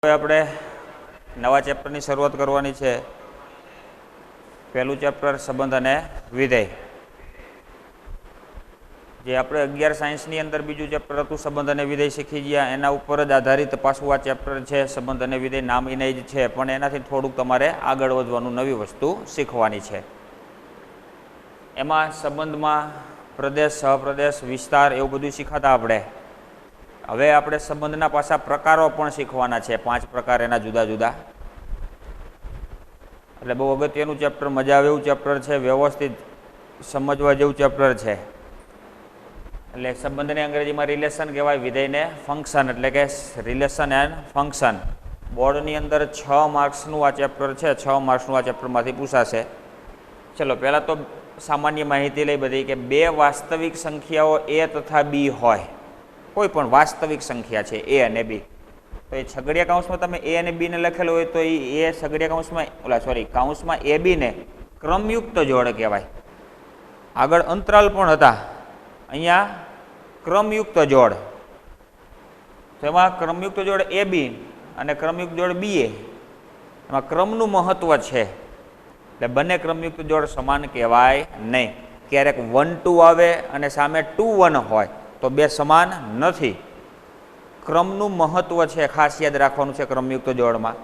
હવે આપણે નવા ચેપ્ટરની શરૂઆત કરવાની છે. પહેલું ચેપ્ટર સંબંધ અને વિધેય. જે આપણે 11 સાયન્સની અંદર બીજું ચેપ્ટર હતું સંબંધ અને વિધેય શીખી ગયા, એના ઉપર જ આધારિત પાછું આ ચેપ્ટર છે સંબંધ અને વિધેય. નામ એને જ છે, પણ એનાથી થોડુંક તમારે આગળ વધવાનું, નવી વસ્તુ શીખવાની છે. એમાં સંબંધમાં પ્રદેશ, સહપ્રદેશ, વિસ્તાર એવું બધું શીખાતા આપણે. હવે આપણે સંબંધના પાછા પ્રકારો પણ શીખવાના છે, 5 પ્રકાર એના જુદા જુદા. એટલે બહુ અગત્યનું ચેપ્ટર, મજા આવે એવું ચેપ્ટર છે, વ્યવસ્થિત સમજવા જેવું ચેપ્ટર છે. એટલે સંબંધને અંગ્રેજીમાં રિલેશન કહેવાય, વિધેયને ફંક્શન, એટલે કે રિલેશન એન્ડ ફંક્શન. બોર્ડની અંદર 6 માર્ક્સનું આ ચેપ્ટર છે. 6 માર્ક્સનું આ ચેપ્ટરમાંથી પૂછાશે. ચલો પહેલાં તો સામાન્ય માહિતી લઈ બધી, કે 2 વાસ્તવિક સંખ્યાઓ a તથા b હોય, કોઈ પણ વાસ્તવિક સંખ્યા છે a અને b, તો એ છગડીયા કૌંસમાં તમે a અને b ને લખેલું હોય તો એ છગડીયા કૌંસમાં કૌંસમાં a b ને ક્રમયુક્ત જોડ કહેવાય. આગળ અંતરાલ પણ હતા, અહીંયા ક્રમયુક્ત જોડ. તો એમાં ક્રમયુક્ત જોડ a b અને ક્રમયુક્ત જોડ b a, એમાં ક્રમનું મહત્વ છે. એટલે બંને ક્રમયુક્ત જોડ સમાન કહેવાય નહીં. ક્યારેક 1 2 આવે અને સામે 2 1 હોય તો બે સમાન નથી. ક્રમનું મહત્વ છે, ખાસ યાદ રાખવાનું છે ક્રમયુક્ત જોડમાં.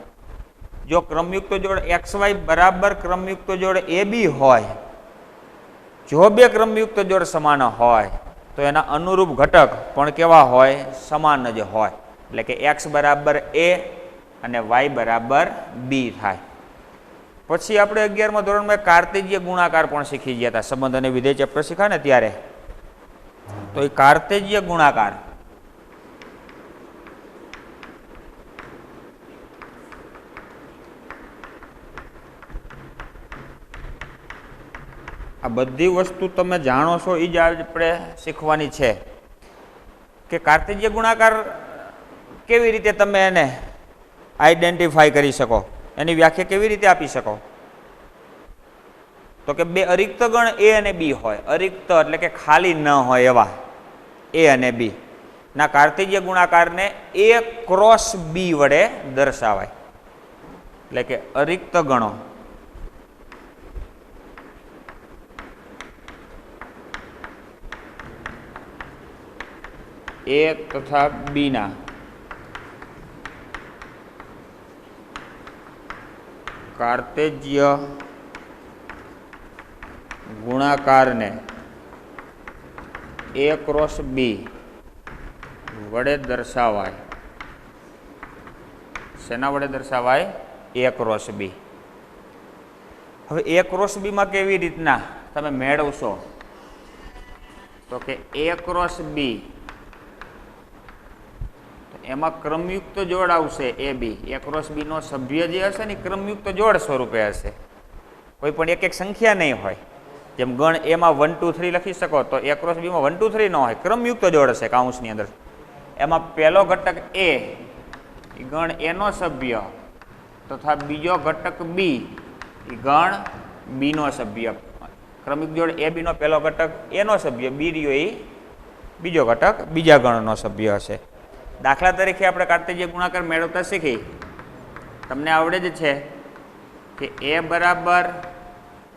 જો ક્રમયુક્ત જોડ XY બરાબર ક્રમયુક્ત જોડ AB હોય, જો બે ક્રમયુક્ત જોડ સમાન હોય તો એના અનુરૂપ ઘટક પણ કેવા હોય? સમાન જ હોય. એટલે કે X બરાબર A અને Y બરાબર B થાય. પછી આપણે 11મા ધોરણમાં કાર્તેજીય ગુણાકાર પણ શીખી ગયા હતા, સંબંધ અને વિધેય ચેપ્ટર શીખ્યા ને ત્યારે. તો એ કાર્તેજીય ગુણાકાર, આ બધી વસ્તુ તમે જાણો છો એ જ આપણે શીખવાની છે. કે કાર્તેજીય ગુણાકાર કેવી રીતે તમે એને આઈડેન્ટિફાઈ કરી શકો, એની વ્યાખ્યા કેવી રીતે આપી શકો? તો કે 2 અરિક્ત ગણ a અને b હોય, અરિક્ત એટલે કે ખાલી ન હોય એવા a અને b ના કાર્તેજીય ગુણાકારને a ક્રોસ b વડે દર્શાવાય. એટલે કે અરિક્ત ગણો a તથા b ના કાર્તેજીય ગુણાકારને a ક્રોસ b વડે દર્શાવાય. શેના વડે દર્શાવાય? a cross b. હવે a ક્રોસ b માં કેવી રીતના તમે મેળવશો? તો કે a ક્રોસ b, એમાં ક્રમયુક્ત જોડ આવશે ab. a ક્રોસ b નો સભ્ય જે હશે ને ક્રમયુક્ત જોડ સ્વરૂપે હશે, કોઈ પણ એક સંખ્યા નહીં હોય. જેમ ગણ a માં 1 2 3 લખી શકો, તો a ક્રોસ b માં 1 2 3 ન હોય, ક્રમયુક્ત જોડ હશે કૌંસની અંદર. એમાં પહેલો ઘટક a એ ગણ a નો સભ્ય તથા બીજો ઘટક b એ ગણ b નો સભ્ય. ક્રમિક જોડ a b નો પહેલો ઘટક a નો સભ્ય, b રહ્યો એ બીજો ઘટક બીજા ગણનો સભ્ય હશે. દાખલા તરીકે આપણે કાર્તેજીય ગુણાકાર મેળવતા શીખી, તમને આવડે જ છે કે a બરાબર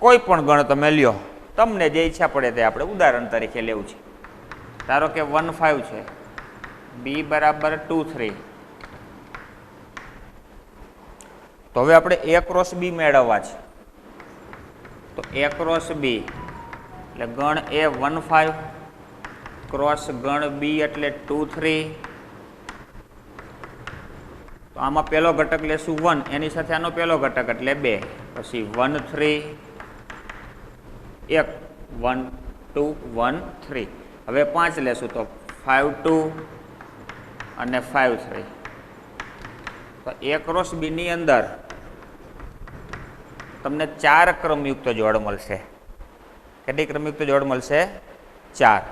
કોઈ પણ ગણ તમે લ્યો, તમને જે ઈચ્છા પડે તે આપણે ઉદાહરણ તરીકે લેવું છે. ધારો કે 1 5 છે, b બરાબર 2 3. તો હવે આપણે a ક્રોસ b મેળવવા છે. તો a ક્રોસ b એટલે ગણ a 1 5 ક્રોસ ગણ b એટલે 2 3. તો આમાં પહેલો ઘટક લેશું 1, એની સાથે આનો પહેલો ઘટક એટલે 2, પછી 1 3 1 1 2 1 3. હવે 5 લેશું તો 5 2 અને 5 3. તો a ક્રોસ b ની અંદર તમને 4 ક્રમયુક્ત જોડ મળશે. કેટલી ક્રમયુક્ત જોડ મળશે? 4.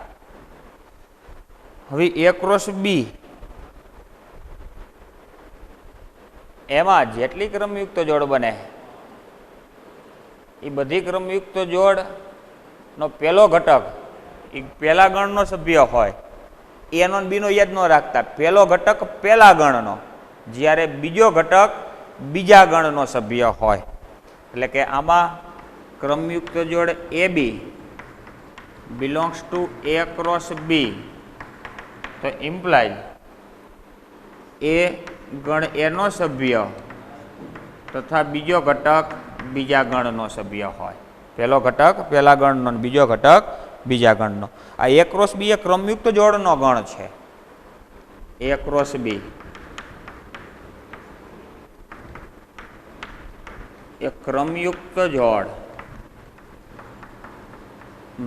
હવે a ક્રોસ b એમાં જેટલી ક્રમયુક્ત જોડ બને એ બધી ક્રમયુક્ત જોડ નો પહેલો ઘટક એ પહેલા ગણનો સભ્ય હોય, એનો બીનો યાદ ન રાખતા, પહેલો ઘટક પહેલા ગણનો જ્યારે બીજો ઘટક બીજા ગણનો સભ્ય હોય. એટલે કે આમાં ક્રમયુક્ત જોડ AB belongs to A cross B, તો ઇમ્પ્લાય એ ગણ એનો સભ્ય તથા બીજો ઘટક બીજા ગણનો સભ્ય હોય. પહેલો ઘટક પહેલા ગણનો, બીજો ઘટક બીજા ગણનો. આ A ક્રોસ B એ ક્રમયુક્ત જોડનો ગણ છે. A ક્રોસ B એ ક્રમયુક્ત જોડ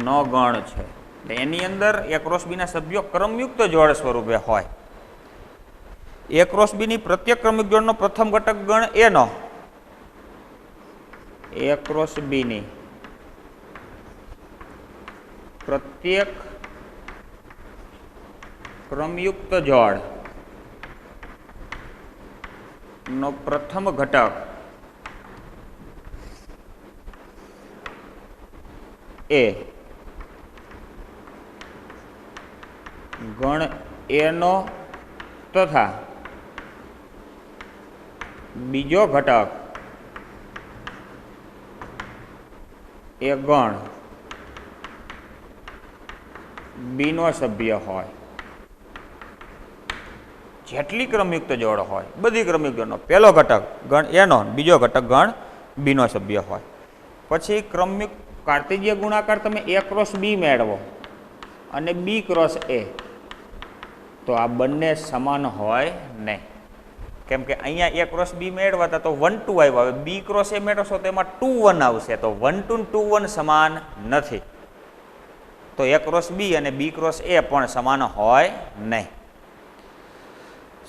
નો ગણ છે. એટલે એની અંદર A ક્રોસ B ના સભ્યો ક્રમયુક્ત જોડ સ્વરૂપે હોય. A ક્રોસ B ની પ્રત્યેક ક્રમયુક્ત જોડનો પ્રથમ ઘટક ગણ A નો, A ક્રોસ B ની પ્રત્યેક ક્રમયુક્ત જોડ નો પ્રથમ ઘટક A ગણ A નો તથા બીજો ઘટક એ ગણ B નો સભ્ય હોય. જેટલી ક્રમયુક્ત જોડ હોય બધી ક્રમયુક્ત જોડનો પહેલો ઘટક ગણ A નો, બીજો ઘટક ગણ B નો સભ્ય હોય. પછી ક્રમયુક્ત કાર્ટેશિય ગુણાકાર તમે A ક્રોસ B મેળવો અને B ક્રોસ A, તો આ બંને સમાન હોય નહીં. કેમ કે અહીંયા A ક્રોસ B મેળવતા તો 1 2 આવ્યા. હવે B ક્રોસ A મેળવશો તો એમાં 2 1 આવશે, તો 1 2 2 1 સમાન નથી. તો A ક્રોસ B અને B ક્રોસ A પણ સમાન હોય નહીં.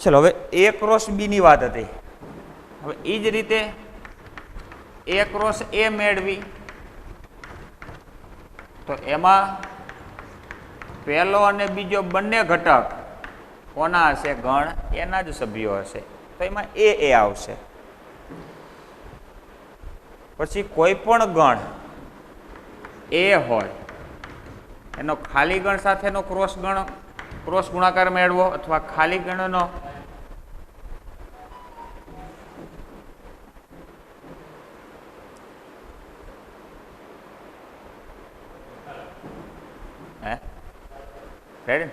ચલો હવે A ક્રોસ B ની વાત હતી. હવે એ જ રીતે A ક્રોસ A મેળવી તો એમાં પહેલો અને બીજો બંને ઘટક કોના હશે? ગણ એના જ સભ્યો હશે. તો એમાં A આવશે. પછી કોઈ પણ ગણ A હોય એનો ખાલી ગણ સાથેનો ક્રોસ ગુણાકાર મેળવો અથવા ખાલી ગણનો રેડી.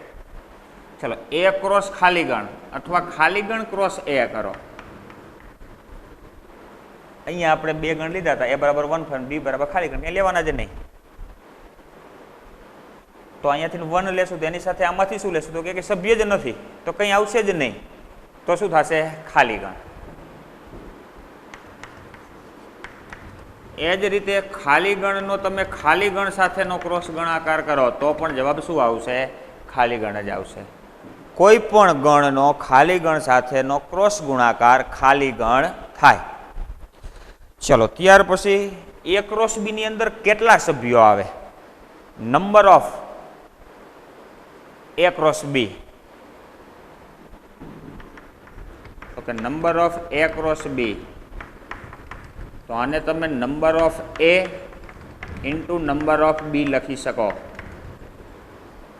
ચલો A ક્રોસ ખાલી ગણ અથવા ખાલી ગણ ક્રોસ A કરો. અહીંયા આપણે બે ગણ લીધા હતા, A બરાબર 1 B બરાબર ખાલી ગણ, એ લેવાના જ નહીં. તો અહીંયાથી 1 લેશું તો એની સાથે આમાંથી શું લેશું? તો કે સભ્ય જ નથી, તો કંઈ આવશે જ નહીં. તો શું થશે? ખાલી ગણ. એ જ રીતે ખાલી ગણનો તમે ખાલી ગણ સાથેનો ક્રોસ ગુણાકાર કરો તો પણ જવાબ શું આવશે? ખાલી ગણ જ આવશે. કોઈ પણ ગણનો ખાલી ગણ સાથેનો ક્રોસ ગુણાકાર ખાલી ગણ થાય. ચલો ત્યાર પછી A ક્રોસ B ની અંદર કેટલા સભ્યો આવે? Number of A cross B. Okay, number of A cross B. તો આને તમે number of A into number of B લખી શકો.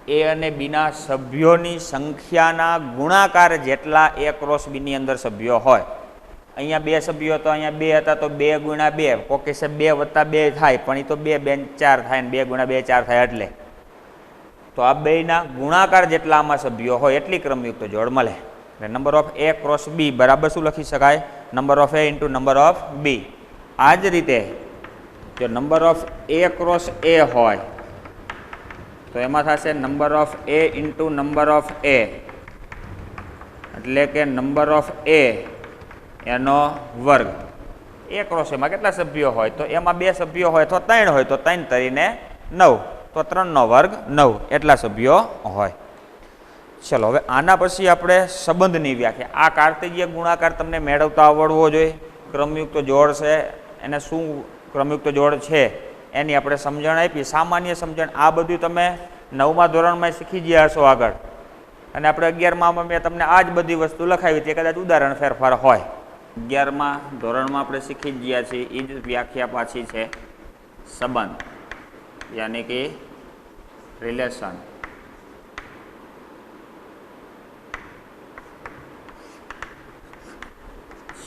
A અને B ના સભ્યોની સંખ્યાના ગુણાકાર જેટલા A ક્રોસ B ની અંદર સભ્યો હોય. અહીંયા બે સભ્યો તો અહીંયા 2 હતા, તો 2 ગુણ્યા 2, કોકે છે 2 વત્તા 2 થાય, પણ એ તો 2 2 4 થાય ને 2 ગુણ્યા 2 4 થાય. એટલે તો આ બેના ગુણાકાર જેટલા આમાં સભ્યો હોય એટલી ક્રમયુક્ત જોડ મળે. એટલે number of A cross B બરાબર શું લખી શકાય? Number of A into number of B. આ જ રીતે જો number of A cross A હોય તો એમાં થશે number of A into number of A, એટલે કે નંબર ઓફ A એનો વર્ગ. A ક્રોસ એમાં કેટલા સભ્યો હોય? તો એમાં 2 સભ્યો હોય તો 3 હોય, તો 3 તરીને 9, તો 3 નો વર્ગ 9 એટલા સભ્યો હોય. ચલો હવે આના પછી આપણે સંબંધની વ્યાખ્યા. આ કાર્ટેશિય ગુણાકાર તમને મેળવતા આવડવો જોઈએ. ક્રમયુક્ત જોડ છે એને શું ક્રમયુક્ત જોડ છે એની આપણે સમજણ આપી, સામાન્ય સમજણ. આ બધું તમે 9મા ધોરણમાં શીખી ગયા હશો આગળ, અને આપણે 11માં મેં તમને આ જ બધી વસ્તુ લખાવી હતી. કદાચ ઉદાહરણ ફેરફાર હોય. 11મા ધોરણમાં આપણે શીખી જ ગયા છીએ. એ જ વ્યાખ્યા પાછી છે સંબંધ, યાની કે રિલેશન.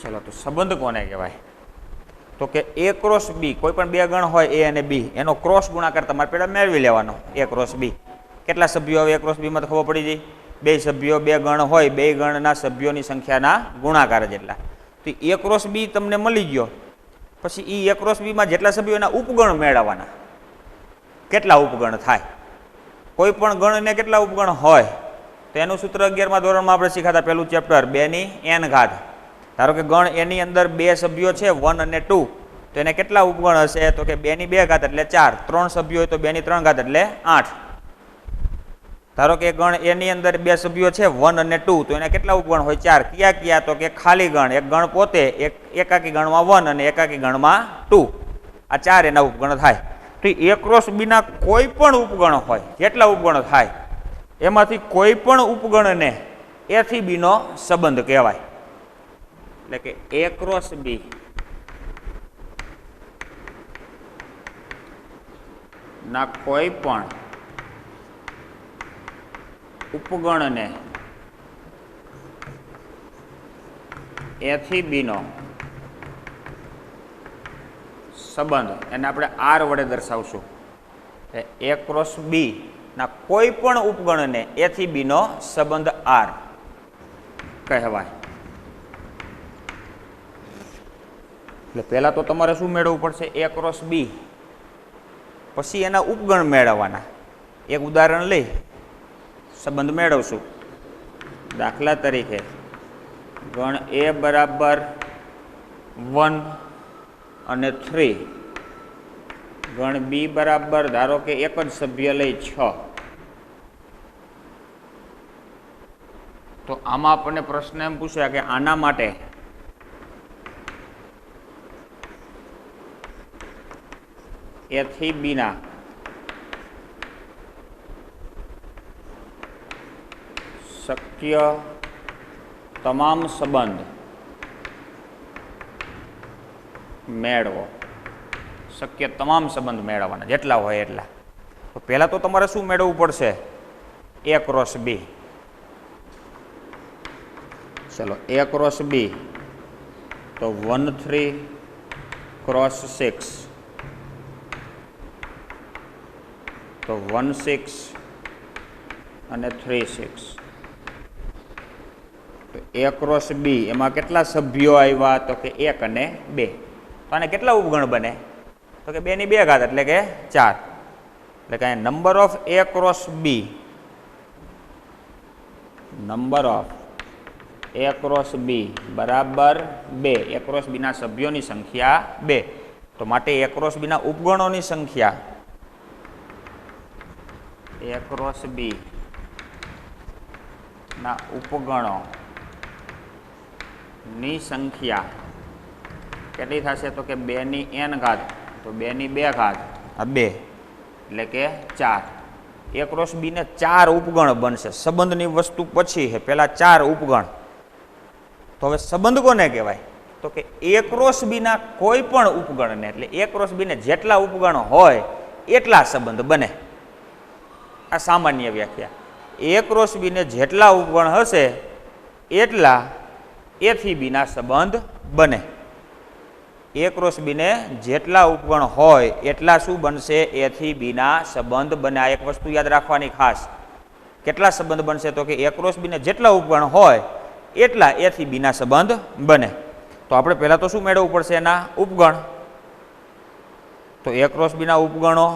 ચલો તો સંબંધ કોને કહેવાય? તો કે A ક્રોસ B, કોઈ પણ બે ગણ હોય A અને B, એનો ક્રોસ ગુણાકાર તમારે પહેલાં મેળવી લેવાનો. A ક્રોસ B કેટલા સભ્યો આવે? A ક્રોસ B માં તો ખબર પડી જાય, બે સભ્યો બે ગણ હોય, બે ગણના સભ્યોની સંખ્યાના ગુણાકાર જેટલા. તો A ક્રોસ B તમને મળી ગયો, પછી એ A ક્રોસ B માં જેટલા સભ્યો એના ઉપગણ મેળવવાના. કેટલા ઉપગણ થાય? કોઈ પણ ગણને કેટલા ઉપગણ હોય? તો એનું સૂત્ર 11મા ધોરણમાં આપણે શીખાતા, પહેલું ચેપ્ટર 2n ઘાત. ધારો કે ગણ એની અંદર બે સભ્યો છે 1 અને 2, તો એને કેટલા ઉપગણ હશે? તો કે 2 ઘાત એટલે 4, ત્રણ સભ્યો હોય તો 2 ઘાત એટલે 8. ધારો કે ગણ એની અંદર બે સભ્યો છે 1 અને 2, તો એને કેટલા ઉપગણ હોય? 4. કયા કયા? તો કે ખાલી ગણ, એક ગણ પોતે, એક એકાકી ગણમાં 1 અને એકાકી ગણમાં 2, આ 4 એના ઉપગણ થાય. તો A ક્રોસ B ના કોઈ પણ ઉપગણ હોય, જેટલા ઉપગણ થાય એમાંથી કોઈ પણ ઉપગણને A થી B નો સંબંધ કહેવાય. એટલે કે A ક્રોસ B ના કોઈ પણ ઉપગણને A થી B નો સંબંધ, એને આપણે R વડે દર્શાવશું. A ક્રોસ B ના કોઈ પણ ઉપગણને A થી B નો સંબંધ R કહેવાય. એટલે પહેલા તો તમારે શું મેળવવું પડશે? A ક્રોસ B, પછી એના ઉપગણ મેળવવાના. એક ઉદાહરણ લઈ સંબંધ મેળવશું. દાખલા તરીકે ગણ A બરાબર 1 અને 3, ગણ B બરાબર ધારો કે એક જ સભ્ય લઈ 6. તો આમાં આપણને પ્રશ્ન એમ પૂછ્યા કે આના માટે A થી B ના શક્ય તમામ સંબંધ મેળવો. શક્ય તમામ સંબંધ મેળવવાના, જેટલા હોય એટલા. તો પહેલા તો તમારે શું મેળવવું પડશે? A cross B. ચલો A ક્રોસ B, તો 1 3 ક્રોસ 6, તો 1 6 અને 3 6. તો A ક્રોસ B એમાં કેટલા સભ્યો આવ્યા? તો કે 1 અને 2. તો આને કેટલા ઉપગણ બને? તો કે 2 ઘાત એટલે કે 4. એટલે કે number of A cross B, number of A cross B બરાબર 2. A ક્રોસ B ના સભ્યોની સંખ્યા 2. તો માટે A ક્રોસ B ના ઉપગણોની સંખ્યા A ક્રોસ B ના ઉપગણો ની સંખ્યા કેટલી થશે? તો કે 2n ઘાત, તો 2 ઘાત આ 2 એટલે કે 4. A ક્રોસ B ને 4 ઉપગણ બનશે. સંબંધની વસ્તુ પછી છે, પહેલા 4 ઉપગણ. તો હવે સંબંધ કોને કહેવાય? તો કે A ક્રોસ B ના કોઈ પણ ઉપગણને, એટલે A ક્રોસ B ને જેટલા ઉપગણ હોય એટલા સંબંધ બને. આ સામાન્ય વ્યાખ્યા. A ક્રોસ B ને જેટલા ઉપગણ હશે એટલા A થી B ના સંબંધ બને. A ક્રોસ B ને જેટલા ઉપગણ હોય એટલા શું બનશે? A થી B ના સંબંધ બને. આ એક વસ્તુ યાદ રાખવાની ખાસ. કેટલા સંબંધ બનશે? તો કે A ક્રોસ B ને જેટલા ઉપગણ હોય એટલા A થી B ના સંબંધ બને. તો આપણે પહેલાં તો શું મેળવવું પડશે? એના ઉપગણ. તો A ક્રોસ B ના ઉપગણો,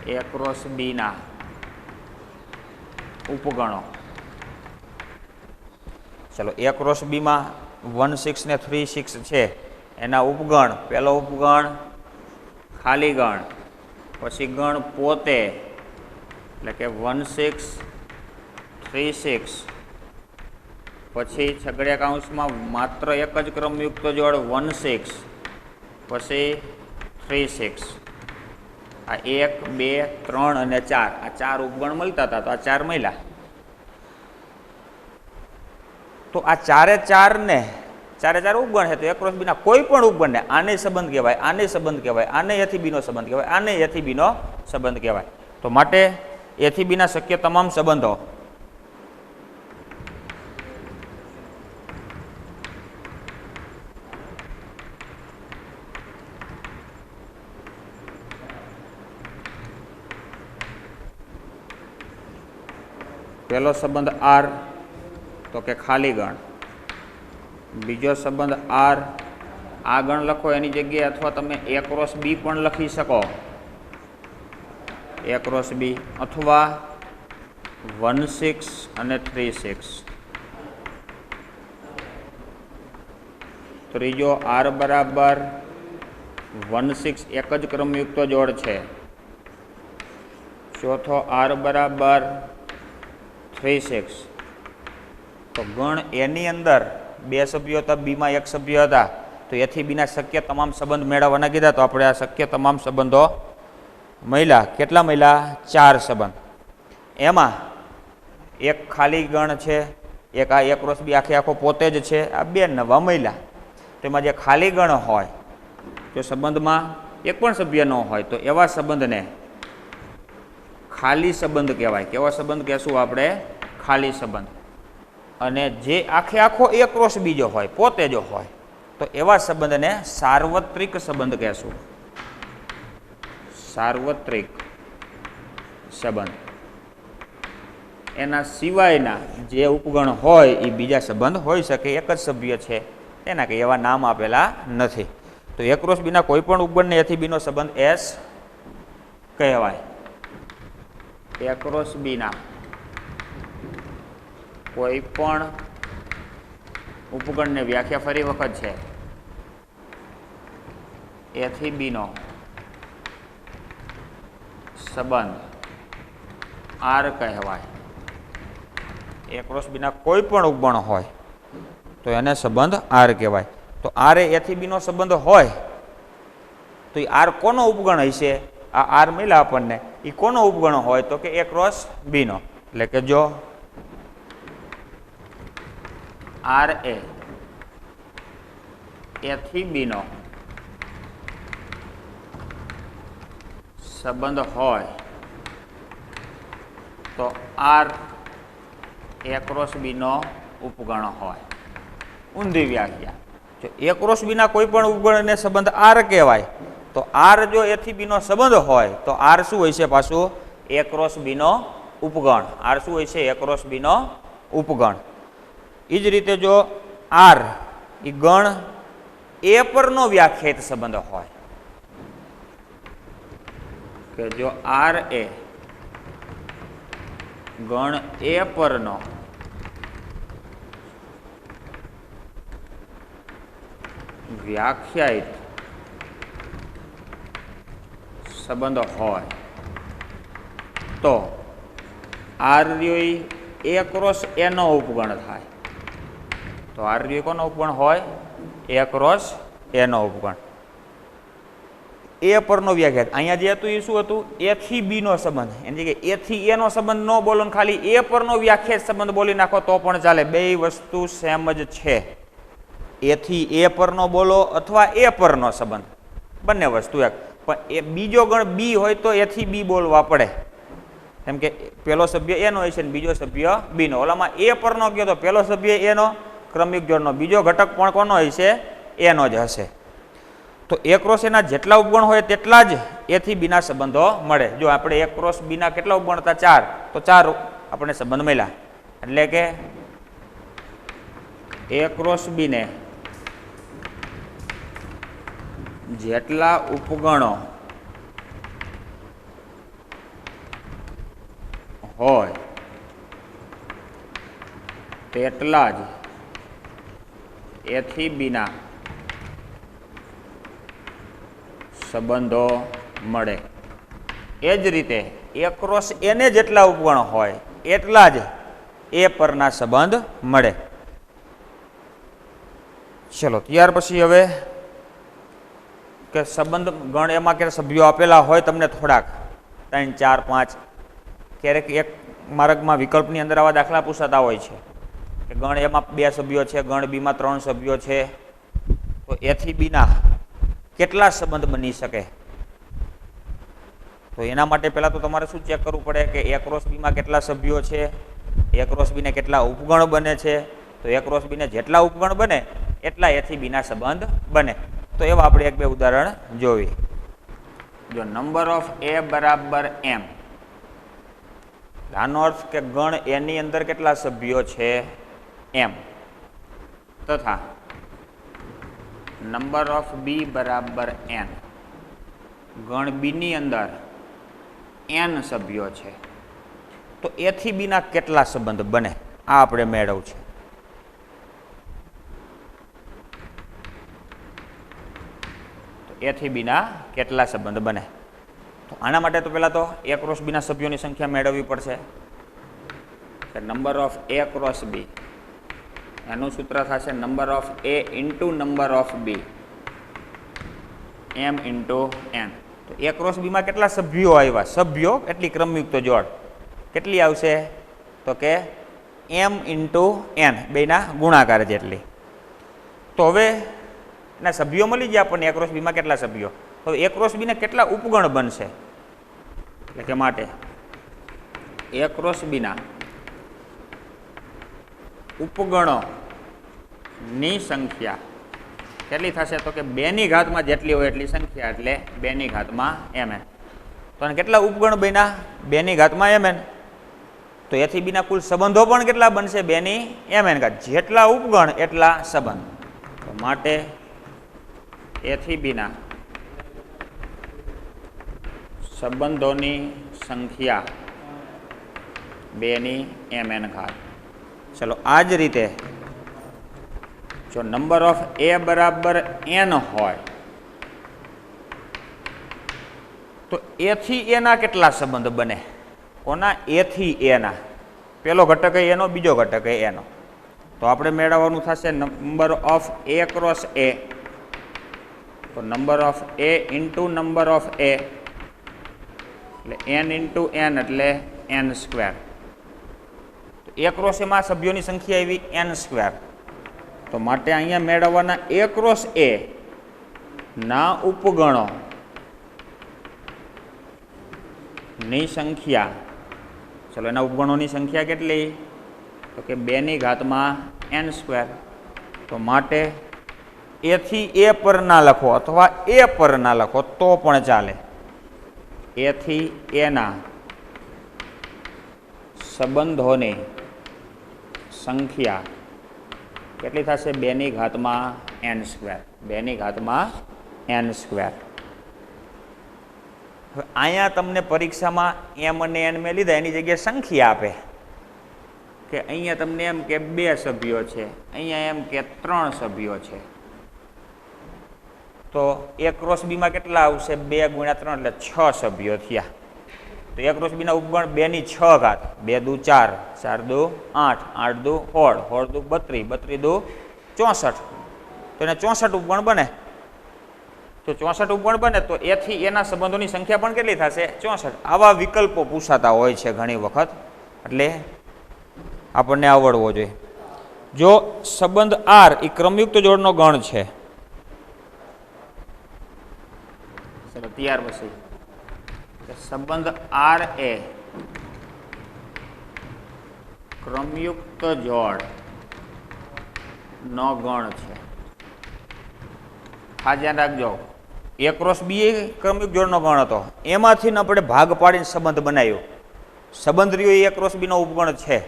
A ક્રોસ B ના ઉપગણો. ચલો A ક્રોસ B માં 1 6 ને 3 6 છે, એના ઉપગણ. પહેલો ઉપગણ ખાલી ગણ, પછી ગણ પોતે એટલે કે 1 6 3 6, પછી છગડીયા કૌંસમાં માત્ર એક જ ક્રમયુક્ત જોડ 1 6, પછી 3 6. આ 1 2 3 અને 4, આ 4 ઉપગણ મળતા હતા, તો આ 4 મળ્યા. તો આ 4 ને 4 ઉપગણ છે, તો A ક્રોસ B ના કોઈ પણ ઉપગણને આને સંબંધ કહેવાય, આને સંબંધ કહેવાય, આને A થી B નો સંબંધ કહેવાય, આને A થી B નો સંબંધ કહેવાય. તો માટે A થી B ના શક્ય તમામ સંબંધો પહેલો સંબંધ આર તો કે ખાલી ગણ, બીજો સંબંધ આર, આ ગણ લખો એની જગ્યાએ અથવા તમે એ ક્રોસ બી પણ લખી શકો, એ ક્રોસ બી, અથવા 1 6 અને 3 6. ત્રીજો આર બરાબર 1 6 એક જ ક્રમયુક્ત જોડ છે. ચોથો આર બરાબર 3 6. તો ગણ એની અંદર 2 સભ્યો હતા, બીમાં 1 સભ્ય હતા, તો એથી બીના શક્ય તમામ સંબંધ મેળવવાના કીધા. તો આપણે આ શક્ય તમામ સંબંધો મળ્યા. કેટલા મળ્યા? 4 સંબંધ. એમાં એક ખાલી ગણ છે, એક આ એક ક્રોસ બી આખે આખો પોતે જ છે, આ 2 નવા મળ્યા. તો એમાં જે ખાલી ગણ હોય, જો સંબંધમાં એક પણ સભ્ય ન હોય તો એવા સંબંધને ખાલી સંબંધ કહેવાય. કેવો સંબંધ કહેશું આપણે? ખાલી સંબંધ. અને જે આખે આખો એક ક્રોસ બીજો હોય, પોતે જો હોય, તો એવા સંબંધને સાર્વત્રિક સંબંધ કહેશું. સાર્વત્રિક સંબંધ. એના સિવાયના જે ઉપગણ હોય એ બીજા સંબંધ હોઈ શકે, એક જ સભ્ય છે એના કંઈ એવા નામ આપેલા નથી. તો એ ક્રોસ બીના કોઈ પણ ઉપગણને એથી બીનો સંબંધ એસ કહેવાય. એ ક્રોસ બીના કોઈ પણ ઉપગણને વ્યાખ્યા ફરી વખત છે, એથી બીનો સંબંધ આર કહેવાય. એ ક્રોસ બીના કોઈ પણ ઉપગણ હોય તો એને સંબંધ આર કહેવાય. તો આર એથી બીનો સંબંધ હોય તો એ આર કોનો ઉપગણ હશે? આ આર મળ્યા આપણને, એ કોનો ઉપગણ હોય? તો કે એ ક્રોસ બીનો. એટલે કે જો આર એથી બીનો સંબંધ હોય તો આર એ ક્રોસ બીનો ઉપગણ હોય. ઊંધી વ્યાખ્યા. જો એ ક્રોસ બીના કોઈ પણ ઉપગણને સંબંધ આર કહેવાય, તો આર જો એથી બીનો સંબંધ હોય તો આર શું હોય છે? પાછું એ ક્રોસ બીનો ઉપગણ. આર શું હોય છે? એ ક્રોસ બીનો ઉપગણ. એ જ રીતે જો આર એ ગણ એ પરનો વ્યાખ્યાયિત સંબંધ હોય, કે જો આર એ ગણ એ પરનો વ્યાખ્યાયિત સંબંધ હોય તો આર એ ક્રોસ એનો ઉપગણ થાય. તો આર કોનો ઉપગણ હોય? એ ક્રોસ એનો ઉપગણ. એ પરનો વ્યાખ્યાત. અહીંયા જે હતું એ શું હતું? એથી બીનો સંબંધ. એની જગ્યાએ એથી એનો સંબંધ ન બોલો, ખાલી એ પરનો વ્યાખ્યાત સંબંધ બોલી નાખો તો પણ ચાલે. બે વસ્તુ સેમ જ છે. એથી એ પરનો બોલો અથવા એ પરનો સંબંધ, બંને વસ્તુ એક. પણ એ બીજો ગણ બી હોય તો એથી બી બોલવા પડે. કેમ કે પેલો સભ્ય એનો હશે ને બીજો સભ્ય બીનો. ઓલામાં એ પરનો ગયો તો પેલો સભ્ય એનો ક્રમિક જોડનો, બીજો ઘટક પણ કોનો હશે? એનો જ હશે. તો એ ક્રોસ એના જેટલા ઉપગણ હોય તેટલા જ એથી બીના સંબંધો મળે. જો આપણે એક ક્રોસ બીના કેટલા ઉપગણ હતા? 4. તો 4 આપણને સંબંધ મળ્યા. એટલે કે એ ક્રોસ બીને જેટલા ઉપગણો હોય તેટલા જ એથી બીના સંબંધો મળે. એ જ રીતે એ ક્રોસ એને જેટલા ઉપગણ હોય એટલા જ એ પરના સંબંધ મળે. ચલો ત્યાર પછી હવે કે સંબંધ ગણ એમાં કે સભ્યો આપેલા હોય તમને થોડાક 3 4 5, ક્યારેક એક માર્ગમાં વિકલ્પની અંદર આવા દાખલા પૂછાતા હોય છે કે ગણ એમાં 2 સભ્યો છે, ગણ બીમાં 3 સભ્યો છે, તો એથી બીના કેટલા સંબંધ બની શકે? તો એના માટે પહેલાં તો તમારે શું ચેક કરવું પડે કે એ ક્રોસ બીમાં કેટલા સભ્યો છે, એ ક્રોસ બીને કેટલા ઉપગણ બને છે. તો એ ક્રોસ બીને જેટલા ઉપગણ બને એટલા એથી બીના સંબંધ બને. તો એવા આપણે 1 2 ઉદાહરણ જોવી. જો નંબર ઓફ એ બરાબર m, આનો અર્થ કે ગણ એની અંદર કેટલા સભ્યો છે એમ, તથા નંબર ઓફ બી બરાબર એન, ગણ બીની અંદર એન સભ્યો છે, તો એ થી બીના કેટલા સંબંધ બને આ આપણે મેળવવું છે. એ થી બીના કેટલા સંબંધ બને, તો આના માટે તો પહેલાં તો એ ક્રોસ બીના સભ્યોની સંખ્યા મેળવવી પડશે. કે number of A cross B એનું સૂત્ર થશે number of A into number of B M into N. તો એ ક્રોસ બીમાં કેટલા સભ્યો આવ્યા, સભ્યો એટલી ક્રમયુક્ત જોડ કેટલી આવશે, તો કે એમ ઇન્ટુ એન, બેના ગુણાકાર જેટલી. તો હવે એના સભ્યો મળી ગયા આપણને, એ ક્રોસ બીમાં કેટલા સભ્યો, તો એ ક્રોસ બીને કેટલા ઉપગણ બનશે, એટલે કે માટે એ ક્રોસ બીના ઉપગણો ની સંખ્યા કેટલી થશે, તો કે 2 ની ઘાતમાં જેટલી હોય એટલી સંખ્યા, એટલે 2 ની ઘાતમાં mn. તો કેટલા ઉપગણ બન્યા, 2 ની ઘાતમાં mn. તો એથી બીના કુલ સંબંધો પણ કેટલા બનશે, 2 ની mn ઘાત, જેટલા ઉપગણ એટલા સંબંધ. તો માટે એથી બીના સંબંધોની સંખ્યા 2 ની mn ઘાત. ચલો આ જ રીતે જો નંબર ઓફ એ બરાબર n હોય તો એ થી એના કેટલા સંબંધ બને, કોના, એ થી એના. પેલો ઘટક એનો, બીજો ઘટક એનો. તો આપણે મેળવવાનું થશે number of A cross A, તો number of A into number of A એટલે n ઇન્ટુ n એટલે n સ્ક્વેર. તો એ ક્રોસ એમાં સભ્યોની સંખ્યા એવી n સ્ક્વેર. તો માટે અહીંયા મેળવવાના એ ક્રોસ એ ના ઉપગણો ની સંખ્યા, ચલો એના ઉપગણોની સંખ્યા કેટલી, તો કે 2 ની ઘાતમાં n સ્ક્વેર. તો માટે એ થી એ પર ના લખો અથવા એ પર ના લખો તો પણ ચાલે. એ થી એના સંબંધોની સંખ્યા કેટલી થશે, 2 ની ઘાતમાં n સ્ક્વેર, 2 ની ઘાતમાં n સ્ક્વેર. હવે અહીંયા તમને પરીક્ષામાં m અને n મેં લીધા, એની જગ્યાએ સંખ્યા આપે કે અહીંયા તમને એમ કે 2 સભ્યો છે, અહીંયા એમ કે 3 સભ્યો છે. તો એ ક્રોસ બીમાં કેટલા આવશે, 2 ગુણ્યા 3 એટલે 6 સભ્યો થયા. તો એ ક્રોસ બીના ઉપગણ 2 ની 6 ઘાત, 2 દુ 4, 4 દુ 8, 8 દુ 16, 16 દુ 32, 32 દુ 64. તો એને 64 ઉપગણ બને. તો 64 ઉપગણ બને તો એથી એના સંબંધોની સંખ્યા પણ કેટલી થશે, 64. આવા વિકલ્પો પૂછાતા હોય છે ઘણી વખત, એટલે આપણને આવડવો જોઈએ. જો સંબંધ R એ ક્રમયુક્ત જોડનો ગણ છે, ચલો ત્યાર પછી સંબંધ R એ ક્રમયુક્ત જોડ નો ગણ છે. આ ધ્યાન રાખજો, એ ક્રોસ બી એ ક્રમયુક્ત જોડનો ગણ હતો, એમાંથી આપણે ભાગ પાડીને સંબંધ બનાવ્યો. સંબંધ રહ્યો એ ક્રોસ બી નો ઉપગણ છે,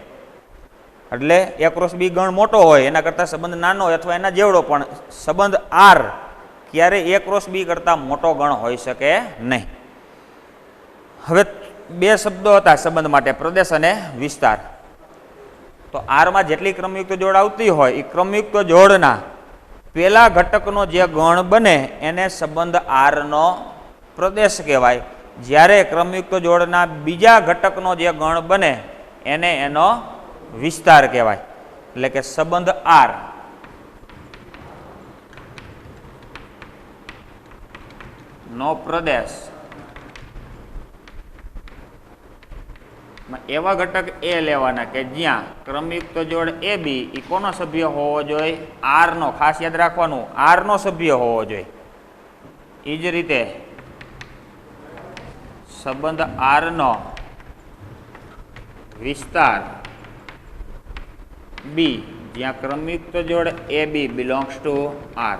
એટલે એ ક્રોસ બી ગણ મોટો હોય એના કરતાં સંબંધ નાનો હોય અથવા એના જેવડો, પણ સંબંધ R ક્યારે એ ક્રોસ બી કરતાં મોટો ગણ હોઈ શકે નહીં. હવે 2 શબ્દો હતા સંબંધ માટે, પ્રદેશ અને વિસ્તાર. તો આરમાં જેટલી ક્રમયુક્ત જોડ આવતી હોય એ ક્રમયુક્ત જોડના પેલા ઘટકનો જે ગણ બને એને સંબંધ આરનો પ્રદેશ કહેવાય. જ્યારે ક્રમયુક્ત જોડના બીજા ઘટકનો જે ગણ બને એને એનો વિસ્તાર કહેવાય. એટલે કે સંબંધ આર નો પ્રદેશ એવા ઘટક એ લેવાના કે જ્યાં ક્રમયુક્ત જોડ એ બી એ કોનો સભ્ય હોવો જોઈએ, આર નો. ખાસ યાદ રાખવાનું, આર નો સભ્ય હોવો જોઈએ. એ જ રીતે સંબંધ આર નો વિસ્તાર બી જ્યાં ક્રમયુક્ત જોડ એ બી બિલોંગ્સ ટુ આર.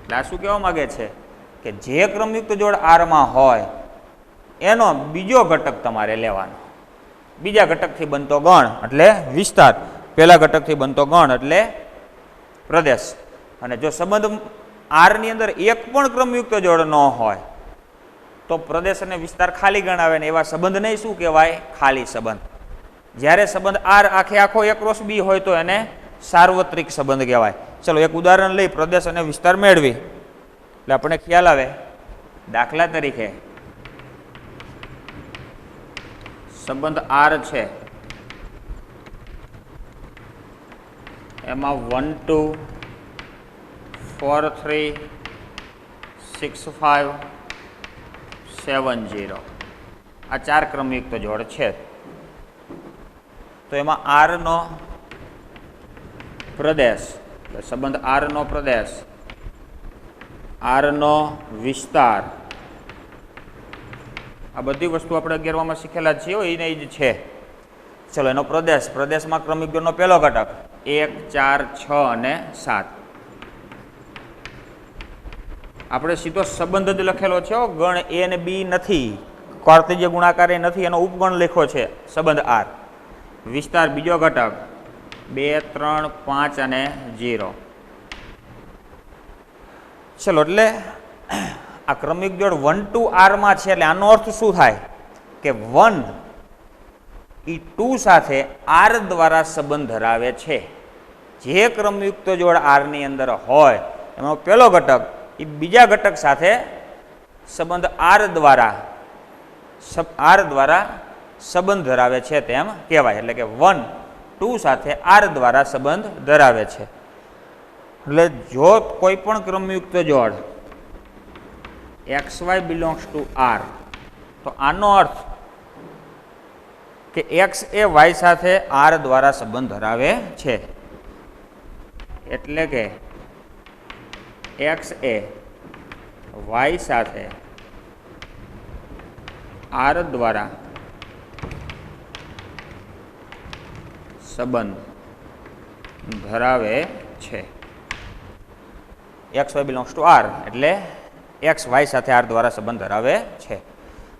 એટલે આ શું કહેવા માંગે છે કે જે ક્રમયુક્ત જોડ આરમાં હોય એનો બીજો ઘટક તમારે લેવાનો. બીજા ઘટકથી બનતો ગણ એટલે વિસ્તાર, પહેલા ઘટકથી બનતો ગણ એટલે પ્રદેશ. અને જો સંબંધ આરની અંદર એક પણ ક્રમયુક્ત જોડ ન હોય તો પ્રદેશ અને વિસ્તાર ખાલી ગણાવે ને એવા સંબંધને શું કહેવાય? ખાલી સંબંધ. જ્યારે સંબંધ આર આખે આખો એક ક્રોસ બી હોય તો એને સાર્વત્રિક સંબંધ કહેવાય. ચલો એક ઉદાહરણ લઈ પ્રદેશ અને વિસ્તાર મેળવી એટલે આપણે ખ્યાલ આવે. દાખલા તરીકે સંબંધ આર છે, એમાં 1 2 4 3 6 5 7 0 આ 4 ક્રમયુક્ત જોડ છે. તો એમાં આર નો પ્રદેશ, સંબંધ આર નો પ્રદેશ, આર નો વિસ્તાર, આ બધી વસ્તુ આપણે 11માં શીખેલા જ છીએ, એને જ છે. ચલો એનો પ્રદેશ, પ્રદેશમાં ક્રમિક જોડનો પહેલો ઘટક 1 4 6 અને 7. આપણે સીધો સંબંધ જ લખેલો છે, ગણ એ અને બી નથી, કાર્તેજ્ય ગુણાકાર એ નથી, એનો ઉપગણ લખ્યો છે સંબંધ આર. વિસ્તાર બીજો ઘટક 2 3 5 અને 0. ચલો એટલે આ ક્રમિક જોડ 1 2 આરમાં છે એટલે આનો અર્થ શું થાય કે 1 એ 2 સાથે આર દ્વારા સંબંધ ધરાવે છે. જે ક્રમયુક્ત જોડ આરની અંદર હોય એમાં પહેલો ઘટક એ બીજા ઘટક સાથે સંબંધ આર દ્વારા સંબંધ ધરાવે છે તેમ કહેવાય. એટલે કે 1 2 સાથે આર દ્વારા સંબંધ ધરાવે છે. એટલે જો કોઈ પણ ક્રમયુક્ત જોડ xy belongs to R તો આનો અર્થ કે x એ y સાથે R દ્વારા સંબંધ ધરાવે છે. એટલે કે x એ y સાથે R દ્વારા સંબંધ ધરાવે છે. xy belongs to R એટલે x y સાથે R દ્વારા સંબંધ ધરાવે છે.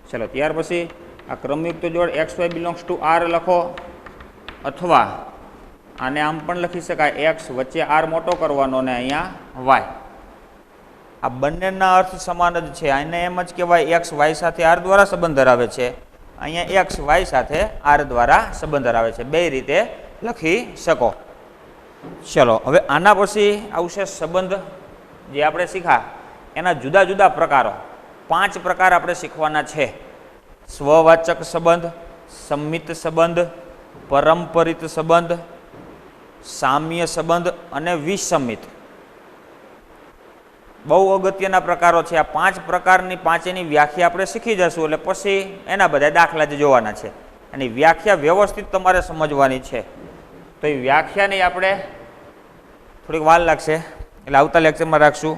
ચલો ત્યાર પછી આ ક્રમયુક્ત જોડ xy belongs to R લખો, અથવા આને આમ પણ લખી શકાય x વચ્ચે R મોટો કરવાનો ને અહીંયા y. આ બંનેના અર્થ સમાન જ છે. આને એમ જ કહેવાય x y સાથે R દ્વારા સંબંધ ધરાવે છે, અહીંયા x y સાથે R દ્વારા સંબંધ ધરાવે છે. બે રીતે લખી શકો. ચલો હવે આના પછી આવશે સંબંધ જે આપણે શીખા એના જુદા જુદા પ્રકારો. 5 પ્રકાર આપણે શીખવાના છે. સ્વવાચક સંબંધ, સંમિત સંબંધ, પરંપરિત સંબંધ, સામ્ય સંબંધ અને વિસંમિત. બહુ અગત્યના પ્રકારો છે. આ 5 પ્રકારની 5ની વ્યાખ્યા આપણે શીખી જશું એટલે પછી એના બધા દાખલા જ જોવાના છે. એની વ્યાખ્યા વ્યવસ્થિત તમારે સમજવાની છે. તો એ વ્યાખ્યાની આપણે થોડીક વાર લાગશે એટલે આવતા લેક્ચરમાં રાખશું.